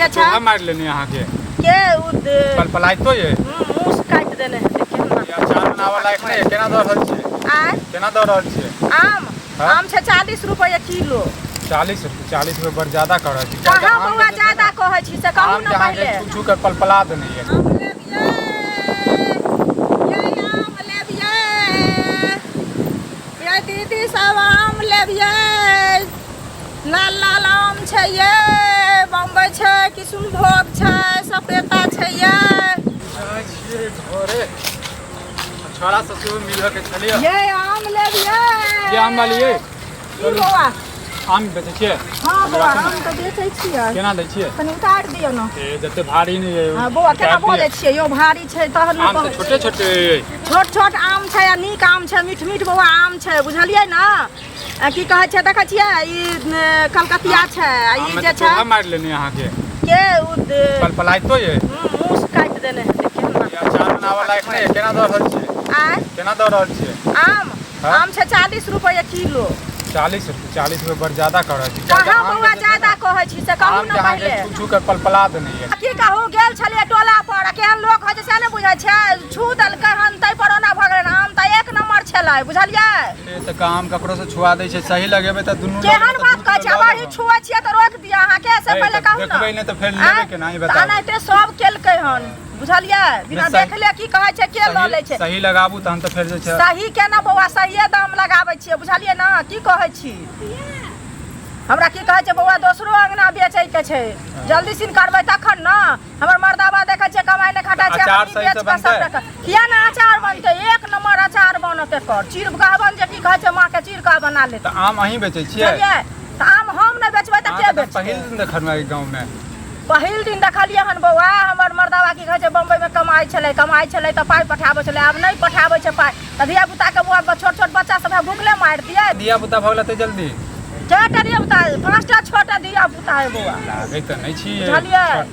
अच्छा हम मार लेने यहाँ के पलाई तो ये मुंह काट देने हैं देखिए ना ये अचार बनावा लायक नहीं केना दर रहल छै आय केना दर रहल छै आम आम छै 40 रुपया किलो 40 रुपए बड़ ज्यादा कर रहल छी कहाँ बउआ ज्यादा कहै छी से कहू ना पहले छू के पलपला देने ये आम लेबिये ये आम लेबिये ये दीदी सब आम लेबिये लाल लाल आम छै ये बम्बई छै किशुनभोग छै सपेता छै ये घरे छोरा ससुर मिल के चलिए ये आम लेबिये ये आम वाली ये की बउआ आम बेचै छियै हां बउआ आम तऽ बेचै छियै केना दै छियै तनी उतार दियौ ना ए जते भारी नहीं है हां बउआ केना बोलै छियै यो भारी छै तहन आम तऽ छोटे छोटे छोट छोट आम छै आ नीक आम छै मीठ मीठ बउआ आम छै बुझलियै ना की कहै छै देखै छियै ई कलकतिया छै ई जे छै हम मार लेने यहाँ के पलपलाई तो ये मुंह काट देने हैं देखिए ना ये अचार बनावा लायक नहीं केना दर रहल छै आय केना दर रहल छै आम छै 40 रुपया किलो 40 रुपए बड़ ज्यादा कर रहल छी कहाँ बउआ ज्यादा कहै छी से कहू ना पहले छू के पलपला देने ये की कहू गेल छलिए टोला पर केहन लोक होइ छै से नै बुझै छै छू देलकै हन तै पर ओना भगै आम तऽ एक नंबर छलै बुझलियै ए त काम ककरो से छुआ दै छै सही लगेबे त दुनू केहन बात कहै छै अबही छुआ छियै त रोक दिया अहाँ के से पहले कहू ना देखबै नै त फेर लेबे के नहीं बताओ तानाते सब केलकै हन बुझलियै बिना देखले की कहै छै के ल लै छै सही लगाबू तहन त फेर जे छै सही केना बउआ सहीए दाम लगाबै छियै बुझलियै ना की कहै छी हमरा की कहै छै बउआ दोसरो अंगना बेचै के छै जल्दी सिन करबै तखन ना हमर मर्दावा देखै छै कमाई नै खटा छै अचार सही से बनतै किया ना अचार बनतै एक नंबर अचार बनत एकर चीर कहबन जे की कहै छै मां के चीर का बना ले त आम अहीं बेचै छियै त आम हम नै बेचबै त के बेचतै पहिल दिन देखलहुँ ई गांव में पहिल दिन देखलिए हन बउआ हमर मर्दावा की कहै छै बम्बई में कमाई छलै त पाई पठाबै छलै आब नै पठाबै छै पाई त धिया पुता के बुआ छोट छोट बच्चा सब भूखले मार दिए धिया पुता भगला त जल्दी चारटा धिया पुता 5टा छोटा धिया पुता है बउआ लागै त नै छी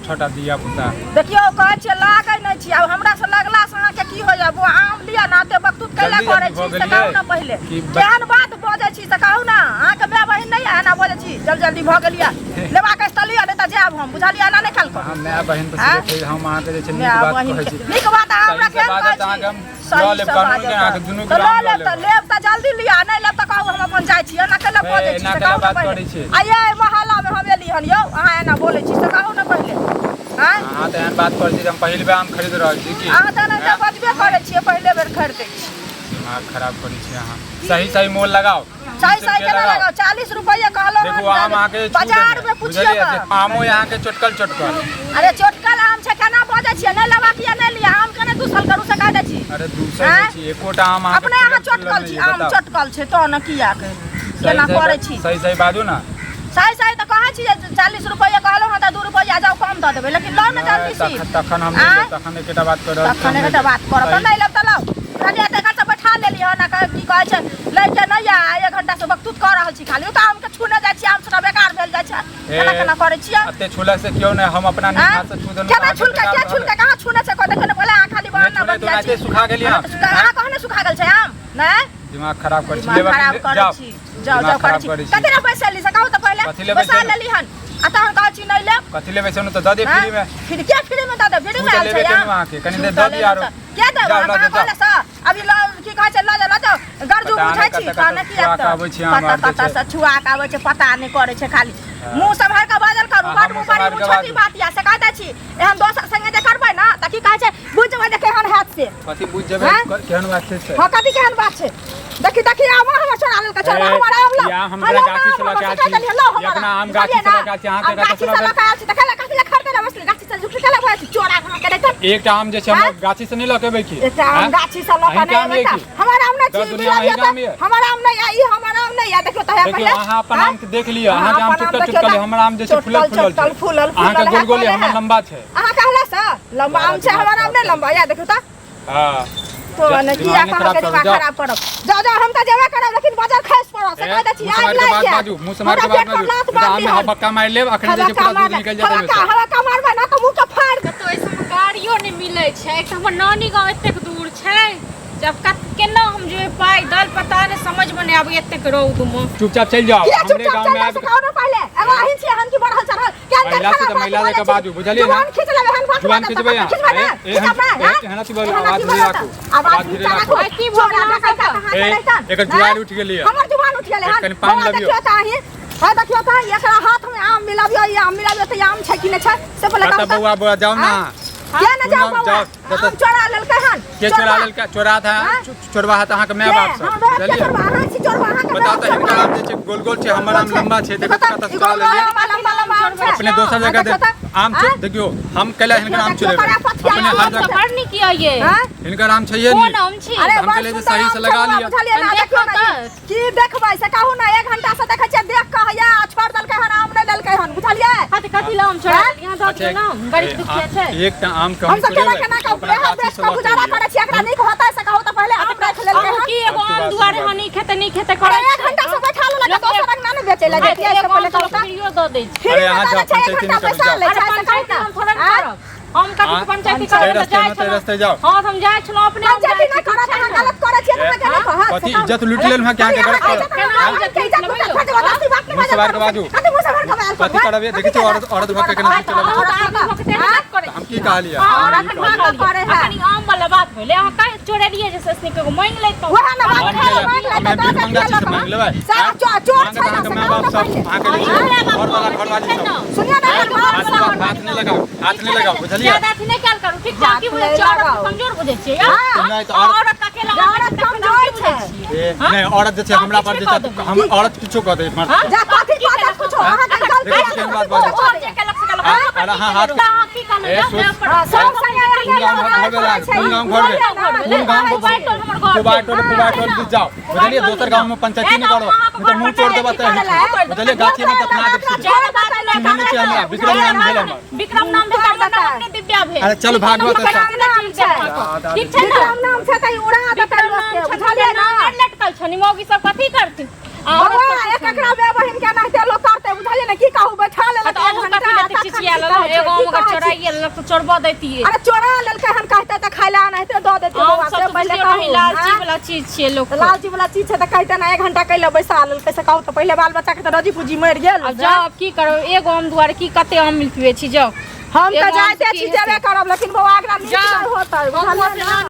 छोटा धिया पुता देखियो कहै छै लागै नै छी अब हमरा से लगला से अहाँ के की हो जाय बउआ आम लिया ना ते बकतूत कैला करै छी से कहू ना पहले केहन बात बजै छी से कहू ना अहाँ के माय बहिन नै है ना बजै छी जल्दी भ गेलिया लेबा के स्थलिया नै त जाब हम बुझलिया ना नै खाल हम माय बहिन त से हम अहाँ के जे छै नीक बात कहै छी नीक बात हमरा के कहै छी ल लेब कानून के अहाँ के दुनू के ल लेब त लेब त जल्दी लिया नै लेब त कहू हम अपन जाय छी एना कैला बजै छी से कहू ना पहले आये मोहल्ला में हम एली हन यौ अहाँ एना बोलै छी से कहू ना पहले अहाँ त एहन बात करै छी हम पहिल बेर आम खरीद रहल छी की अहाँ त नै बजबे करै छी पहिले बेर खरीदै छी दिमाग खराब करै छी अहाँ सही मोल लगाओ सही केना लगाओ 40 रुपया कहलो देखो आम आके बाजार में पूछिए आमो यहाँ के चोटकल अरे चोटकल आम छै केना बजै छियै नै लेबा किया नै लिया आम केना दूसर करू से कह दै छी अरे दूसर छी एकोटा आम अपने अहाँ चोटकल छी आम चोटकल छै तो न किया के केना करै छी सही बाजू ना सही त कहै छी 40 रुपया कहलो ह त 2 रुपया जाऊ कम द देबै लेकिन लो न जल्दी सी तखन हम तखन एकेटा बात कर रहल छी तखन एकेटा बात करब त नै लेब त लाओ कनी एते घंटा बैठा लेली ह ना की कहै छै ले के नै आ 1 घंटा से बकतूत कर रहल छी खाली त आम के छूने जाइ छी आम से बेकार भेल जाइ छै केना करै छियै अते छुला से क्यों नै हम अपना हाथ से छू देनु केना छुल के कहां छूने छै कोते कोने बोला खाली बहाना बन जाइ छै सुखा गेलिया अहाँ कहने सुखा गेल छै आम नै दिमाग खराब करै छी लेबा जाओ करै छी कते पैसा ली से कहू त पहले पैसा लेली हन आ तहन कहै छी नै लेब कथि लेबै सुनु त द दे फ्री में फिर क्या फ्री में द दे फ्री में आल छै वहां के कनी दे द दिया आरो क्या दे वहां कहले स अभी ल की कहै छै ल जा गरजू बुझै छी कहने की पता से छुआ के आबै छै पता नै करै छै खाली मुंह संभाल के बाजल करू बड मुंह पारी छोटी बात या से कहै छी एहन दोसर संगे जे करबै ना त की कहै छै बुझ जेबै जे केहन हाथ से कथि बुझ जेबै केहन बात छै हां कथि केहन बात छै देखी आम हमर छोड़ा लेल के छोड़ा हमर आम ला या हमरा गाछी से लगा छी अपना आम गाछी से लगा छी अहाँ के गाछी से लगा छी त कला कथि ला खरते ला बसली गाछी से झुठी कला भए छी चोरा खा के देत एकटा आम जे छै हम गाछी से नै लकेबै की एकटा आम गाछी से लका नै बेटा हमर आम नै छी हमर आम नै ई हमर आम नै या देखो त है पहले अहाँ अपन आम के देख लियो अहाँ जे आम चुटकल हमर आम जे छै फूलल अहाँ के गोल हमर लंबा छै अहाँ कहला से लंबा आम छै हमर आम नै लंबा या देखो त हां तो न किया कहा के दिमाग खराब करब जा हम त जेबे करब लेकिन बाजार खैस पड़ो से कह दै छी आज ला के मुंह से मार के बात बाजू हम बक्का मार लेब अखन जे पूरा दूध निकल जात है हवा का मारबे ना त मुंह के फाड़ के तो ऐसे गाड़ियो नै मिलै छै एक हमर नानी गांव एतेक दूर छै जब केना हम जे पाई दल पता नै समझ में नै आबै एतेक रौद में चुपचाप चल जाओ हमरे गांव में आब खाओ ना पहले एगो अहिं छी हम की बढ़ल चढ़ल क्या महिला से तो महिला के बाजू बुझलिए ना जुबान खिंचबे ए हना की बोल आवाज धीरे रखो आवाज धीरे रखो की बोल रहा एकर जुबान उठ गेलिए हमर जुबान उठ गेले कनि पानी लबियो हां देखियो त एकरा हाथ में आम मिलाबियो ये आम मिलाबियो त आम छै कि नै छै से पहिले कहता बउआ बुआ जाओ ना क्या न जाओ बाबा आम चोरा लेलकै हन के चोरा लेलकै चोरा था चोरवा है अहाँ के माय बाप से चलिए बता त हिनका आम जे छै गोल गोल छै हमर आम लंबा छै देखो कत से चोरा लेलिए अपने दोसर जगह दे आम देखियो हम कला हिनका आम चोरे अपने हर जगह पकड़ नहीं किया ये हिनका आम छै कौन आम छी हम कले जे सही से लगा लिया की देखबै से कहू ना 1 घंटा से देखै छै देख के हया छोड़ देलकै हन आम नै देलकै हन बुझलिए हाथ कथि ला आम छोड़ा यहां दऽ दियौ ना बड़ी दुखिया छै एक त आम हम सब केना केना के बेहा देश का गुजारा करे छी एकरा नहीं होता है से कहू त पहले हाथ रख लेलकै हन की एगो आम दुआरे हनी खेते करे 1 घंटा से बैठा लगा दोसर रंग ना बेचे ला जेतिया से पहले कहू वीडियो दऽ दै छी अरे यहाँ जा पंचायती नहीं कर जाओ अरे पंचायती हम थोड़ा नहीं करब हम कथि पंचायती करे त जाय रास्ते रास्ते जाओ हां हम जाय छलो अपने पंचायती नहीं करत है गलत करे छी त केना कहत कथि इज्जत लूट लेल है क्या के गलत मुसवार के बाजू कथि करबे देखि छ औरत भके केना चलबे हम की कहलिए अखनी आम वाला बात भेले अहाँ काहे चोरे दिए जे ससनी के मांग लेत वह ना मांग ले मांग लेबै चोर छै के माय बाप सब आके घर वाला घरवाली सब सुनिए ना हाथ नहीं लगाओ बुझलिए ज्यादा थी नहीं क्या करू ठीक जा की बोले चोर कमजोर बुझे छै नहीं तो औरत अकेला औरत कमजोर छै नहीं औरत जे छै हमरा पर जे छै हम औरत किछो कह दे जा कथि कहत कुछो अहाँ के गलती बात बात और जे के लक्ष्य कल अरे हां हाथ की कहना सब संग जाओ बुझलिए दोसर गांव में पंचायती नहीं करो तो मुंह तोड़ देबा त बुझलिए गाछी में दफना दे विक्रम नाम अपने दिव्या भेल अरे चल भागवत ठीक छै ना नाम छै त उड़ा विक्रम नाम बुझलिए ना लटकल छनी मौगी सब कथि करथिन और एकरा बे बहिन के नाते लोग करते बुझलिए ना की कहू बैठा ले तो हम कथि लेते चिचिया ल एगो हम का चोराइए ल तो चोरबा देती अरे चोरा लेलकै हन कहते त खाइला नहीं त द देते बाबा से पहले कहू लालची वाला चीज छै लोग लालची वाला चीज छै त कहते ना 1 घंटा कइले बैसा लेलकै से कहू त पहले बाल बच्चा के त रजी पूजी मर गेल अब जाओ अब की करो एगो हम दुआरे की कते आम मिलतुए छी जाओ हम त जाते छी जेबे करब लेकिन बौआ एकरा नीक होतै